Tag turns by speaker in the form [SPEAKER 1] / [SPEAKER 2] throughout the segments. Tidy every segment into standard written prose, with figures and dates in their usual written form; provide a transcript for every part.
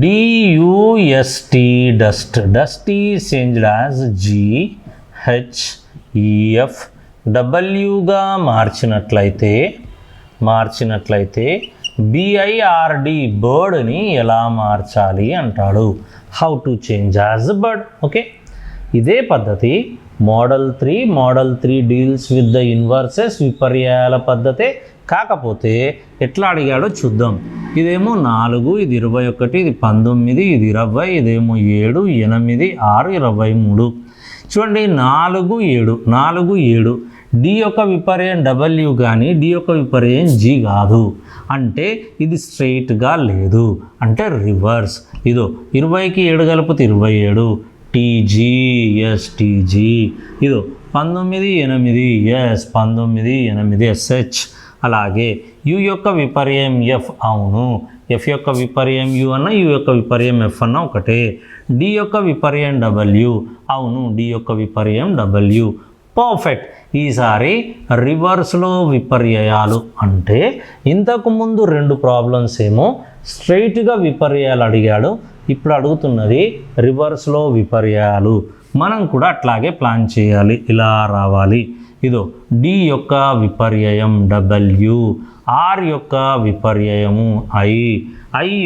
[SPEAKER 1] DUST dust. Dust is changed as GHEF. డబ్ల్యూగా మార్చినట్లయితే BIRD బర్డ్ని ఎలా మార్చాలి అంటాడు. How to change as bird. Okay, ఇదే పద్ధతి model 3 deals with the inverses, విపర్యాల పద్ధతే. కాకపోతే ఎట్లా అడిగాడో చూద్దాం. ఇదేమో 4, ఇది 21, ఇది 19, ఇది 20, ఇదేమో 7, 8, 6, 23. చూడండి 4, 7 డి యొక్క విపర్యం డబ్ల్యూ కానీ డి యొక్క విపర్యం జీ కాదు. అంటే ఇది స్ట్రైట్గా లేదు, అంటే రివర్స్. ఇదో 20కి 7 కలిపితే 27, టీజీ, ఎస్ టీజీ. ఇదో 19, 8, ఎస్ 19, 8 ఎస్హెచ్. అలాగే యు యొక్క విపర్యం ఎఫ్, అవును ఎఫ్ యొక్క విపర్యం యు అన్న యు యొక్క విపర్యం ఎఫ్ అన్న ఒకటే. డి యొక్క విపర్యం డబ్ల్యూ, అవును డి యొక్క విపర్యం డబ్ల్యూ. పర్ఫెక్ట్. ఈసారి రివర్స్లో విపర్యయాలు అంటే ఇంతకుముందు 2 ప్రాబ్లమ్స్ ఏమో స్ట్రైట్గా విపర్యాలు అడిగాడు, ఇప్పుడు అడుగుతున్నది రివర్స్లో విపర్యాలు. మనం కూడా అట్లాగే ప్లాన్ చేయాలి, ఇలా రావాలి. ఇదో డి యొక్క విపర్యయం డబ్ల్యూ, ఆర్ యొక్క విపర్యయము ఐ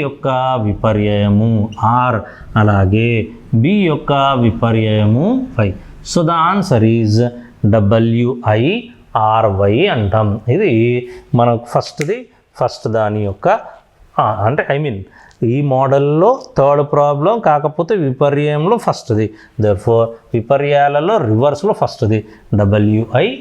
[SPEAKER 1] యొక్క విపర్యయము ఆర్, అలాగే బి యొక్క విపర్యయము ఫై. So the answer is WIRY అంటాం. ఇది మనకు ఫస్ట్ దాని యొక్క అంటే ఈ మోడల్లో 3rd ప్రాబ్లం, కాకపోతే విపర్యంలో ఫస్ట్ది. దెర్ఫోర్ విపర్యాలలో రివర్స్లో ఫస్ట్ది WIRY.